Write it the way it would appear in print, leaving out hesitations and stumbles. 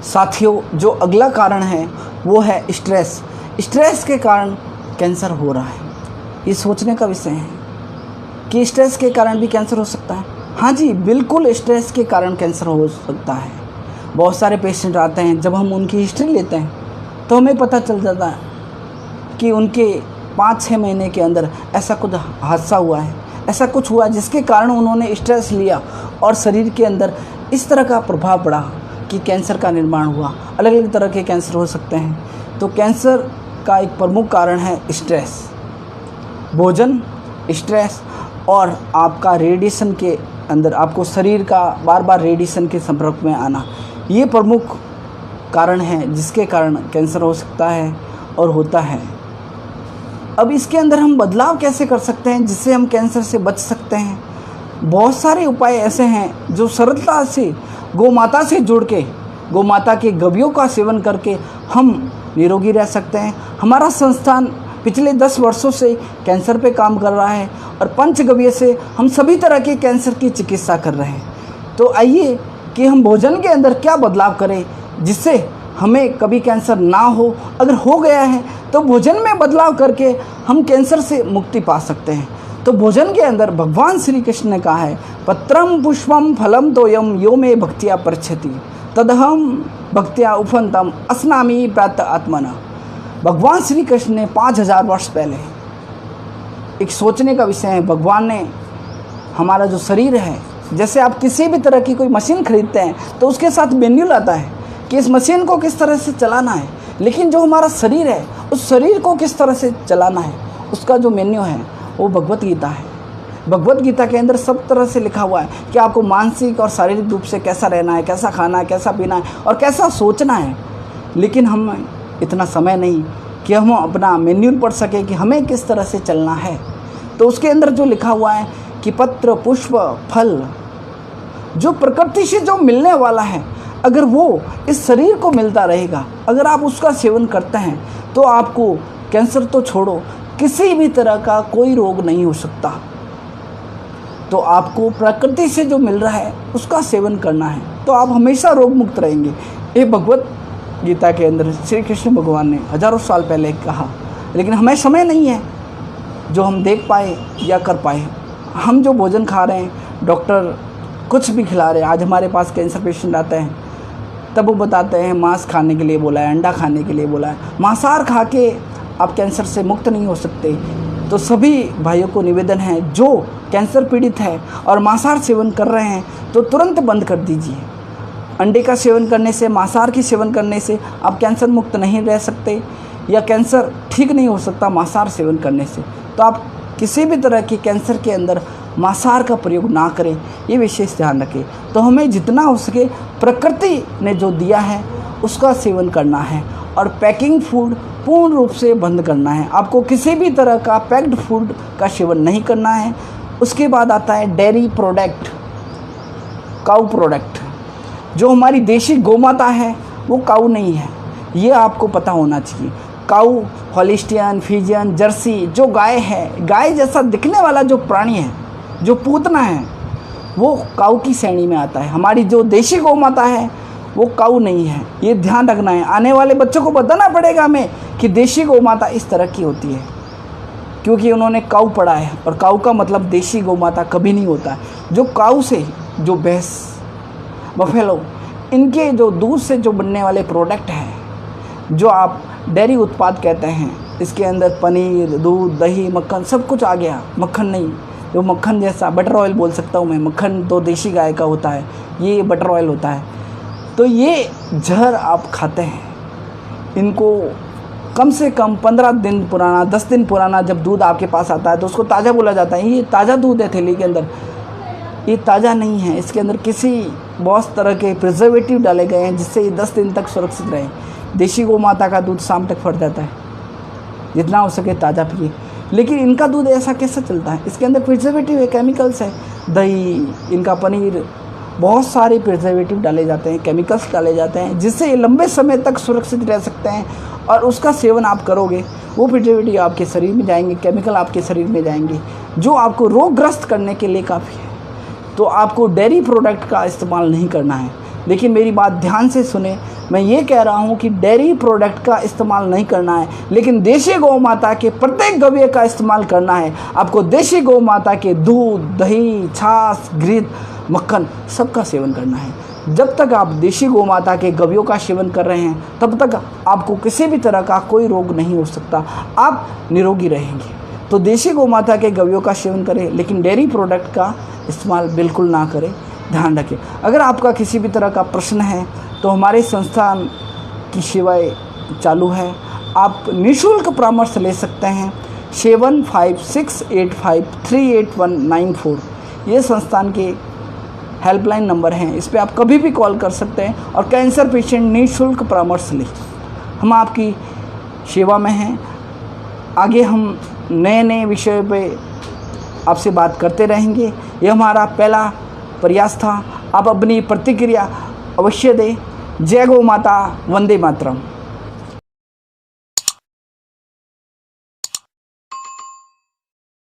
साथियों, जो अगला कारण है वो है स्ट्रेस। स्ट्रेस के कारण कैंसर हो रहा है। ये सोचने का विषय है कि स्ट्रेस के कारण भी कैंसर हो सकता है। हाँ जी, बिल्कुल स्ट्रेस के कारण कैंसर हो सकता है। बहुत सारे पेशेंट आते हैं, जब हम उनकी हिस्ट्री लेते हैं तो हमें पता चल जाता है कि उनके 5-6 महीने के अंदर ऐसा कुछ हादसा हुआ है, ऐसा कुछ हुआ जिसके कारण उन्होंने स्ट्रेस लिया और शरीर के अंदर इस तरह का प्रभाव पड़ा कि कैंसर का निर्माण हुआ। अलग अलग तरह के कैंसर हो सकते हैं। तो कैंसर का एक प्रमुख कारण है स्ट्रेस, भोजन, स्ट्रेस और आपका रेडिएशन के अंदर आपको शरीर का बार बार रेडिएशन के संपर्क में आना। ये प्रमुख कारण है जिसके कारण कैंसर हो सकता है और होता है। अब इसके अंदर हम बदलाव कैसे कर सकते हैं जिससे हम कैंसर से बच सकते हैं? बहुत सारे उपाय ऐसे हैं जो सरलता से गौमाता से जुड़ के, गौमाता के गव्यों का सेवन करके हम निरोगी रह सकते हैं। हमारा संस्थान पिछले 10 वर्षों से कैंसर पे काम कर रहा है और पंचगव्य से हम सभी तरह के कैंसर की चिकित्सा कर रहे हैं। तो आइए कि हम भोजन के अंदर क्या बदलाव करें जिससे हमें कभी कैंसर ना हो। अगर हो गया है तो भोजन में बदलाव करके हम कैंसर से मुक्ति पा सकते हैं। तो भोजन के अंदर भगवान श्री कृष्ण ने कहा है, पत्रम पुष्पम फलम तोयम यो मे भक्तिया पृच्छति तदहम भक्तिया उफनतम अस्नामी प्रातः आत्मना। भगवान श्री कृष्ण ने 5000 वर्ष पहले, एक सोचने का विषय है, भगवान ने हमारा जो शरीर है, जैसे आप किसी भी तरह की कोई मशीन खरीदते हैं तो उसके साथ मैन्युअल आता है कि इस मशीन को किस तरह से चलाना है, लेकिन जो हमारा शरीर है उस शरीर को किस तरह से चलाना है उसका जो मेन्यू है वो भगवत गीता है। भगवत गीता के अंदर सब तरह से लिखा हुआ है कि आपको मानसिक और शारीरिक रूप से कैसा रहना है, कैसा खाना है, कैसा पीना है और कैसा सोचना है। लेकिन हम इतना समय नहीं कि हम अपना मैन्यूल पढ़ सके कि हमें किस तरह से चलना है। तो उसके अंदर जो लिखा हुआ है कि पत्र पुष्प फल जो प्रकृति से जो मिलने वाला है, अगर वो इस शरीर को मिलता रहेगा, अगर आप उसका सेवन करते हैं तो आपको कैंसर तो छोड़ो, किसी भी तरह का कोई रोग नहीं हो सकता। तो आपको प्रकृति से जो मिल रहा है उसका सेवन करना है तो आप हमेशा रोग मुक्त रहेंगे। ये भगवत गीता के अंदर श्री कृष्ण भगवान ने हजारों साल पहले कहा। लेकिन हमें समय नहीं है जो हम देख पाए या कर पाए। हम जो भोजन खा रहे हैं, डॉक्टर कुछ भी खिला रहे हैं। आज हमारे पास कैंसर पेशेंट आते हैं तब वो बताते हैं मांस खाने के लिए बोला है, अंडा खाने के लिए बोला है। मांसाहार खा के आप कैंसर से मुक्त नहीं हो सकते। तो सभी भाइयों को निवेदन है, जो कैंसर पीड़ित है और मांसाहार सेवन कर रहे हैं तो तुरंत बंद कर दीजिए। अंडे का सेवन करने से, मांसाहार की सेवन करने से आप कैंसर मुक्त नहीं रह सकते या कैंसर ठीक नहीं हो सकता मांसाहार सेवन करने से। तो आप किसी भी तरह की कैंसर के अंदर मांसाहार का प्रयोग ना करें, ये विशेष ध्यान रखें। तो हमें जितना हो सके प्रकृति ने जो दिया है उसका सेवन करना है और पैकिंग फूड पूर्ण रूप से बंद करना है। आपको किसी भी तरह का पैक्ड फूड का सेवन नहीं करना है। उसके बाद आता है डेयरी प्रोडक्ट, काऊ प्रोडक्ट। जो हमारी देशी गौमाता है वो काऊ नहीं है, ये आपको पता होना चाहिए। काऊ, हॉलिस्टियन, फ्रीजियन, जर्सी जो गाय है, गाय जैसा दिखने वाला जो प्राणी है, जो पूतना है, वो काऊ की श्रेणी में आता है। हमारी जो देशी गौमाता है वो काऊ नहीं है, ये ध्यान रखना है। आने वाले बच्चों को बताना पड़ेगा हमें कि देशी गौमाता इस तरह की होती है, क्योंकि उन्होंने काऊ पढ़ा है और काऊ का मतलब देशी गौमाता कभी नहीं होता है। जो काऊ से, जो भैंस, बफेलो, इनके जो दूध से जो बनने वाले प्रोडक्ट हैं, जो आप डेयरी उत्पाद कहते हैं, इसके अंदर पनीर, दूध, दही, मक्खन सब कुछ आ गया। मक्खन नहीं, जो मक्खन जैसा बटर ऑयल बोल सकता हूँ मैं। मक्खन तो देशी गाय का होता है, ये बटर ऑयल होता है। तो ये जहर आप खाते हैं, इनको कम से कम 15 दिन पुराना, 10 दिन पुराना जब दूध आपके पास आता है तो उसको ताज़ा बोला जाता है। ये ताज़ा दूध है थैली के अंदर, ये ताज़ा नहीं है। इसके अंदर किसी बहुत तरह के प्रिजर्वेटिव डाले गए हैं जिससे ये 10 दिन तक सुरक्षित रहे। देशी गौ माता का दूध शाम तक फट जाता है, जितना हो सके ताज़ा पिए। लेकिन इनका दूध ऐसा कैसे चलता है? इसके अंदर प्रिजर्वेटिव है, केमिकल्स है। दही, इनका पनीर, बहुत सारे प्रिजर्वेटिव डाले जाते हैं, केमिकल्स डाले जाते हैं जिससे ये लंबे समय तक सुरक्षित रह सकते हैं। और उसका सेवन आप करोगे, वो प्रिजर्वेटिव आपके शरीर में जाएंगे, केमिकल आपके शरीर में जाएंगे जो आपको रोगग्रस्त करने के लिए काफ़ी है। तो आपको डेयरी प्रोडक्ट का इस्तेमाल नहीं करना है। लेकिन मेरी बात ध्यान से सुने, मैं ये कह रहा हूँ कि डेयरी प्रोडक्ट का इस्तेमाल नहीं करना है, लेकिन देशी गौ माता के प्रत्येक गव्य का इस्तेमाल करना है। आपको देशी गौ माता के दूध, दही, छाछ, घृत, मक्खन सबका सेवन करना है। जब तक आप देशी गौ माता के गव्यों का सेवन कर रहे हैं तब तक आपको किसी भी तरह का कोई रोग नहीं हो सकता, आप निरोगी रहेंगे। तो देशी गौ माता के गव्यों का सेवन करें, लेकिन डेयरी प्रोडक्ट का इस्तेमाल बिल्कुल ना करें, ध्यान रखें। अगर आपका किसी भी तरह का प्रश्न है तो हमारे संस्थान की सेवाएं चालू है, आप निःशुल्क परामर्श ले सकते हैं। 7568538194 ये संस्थान के हेल्पलाइन नंबर हैं, इस पर आप कभी भी कॉल कर सकते हैं और कैंसर पेशेंट निःशुल्क परामर्श लें। हम आपकी सेवा में हैं। आगे हम नए नए विषयों पे आपसे बात करते रहेंगे। यह हमारा पहला प्रयास था। आप अपनी प्रतिक्रिया अवश्य दें। जय गौ माता, वंदे मातरम।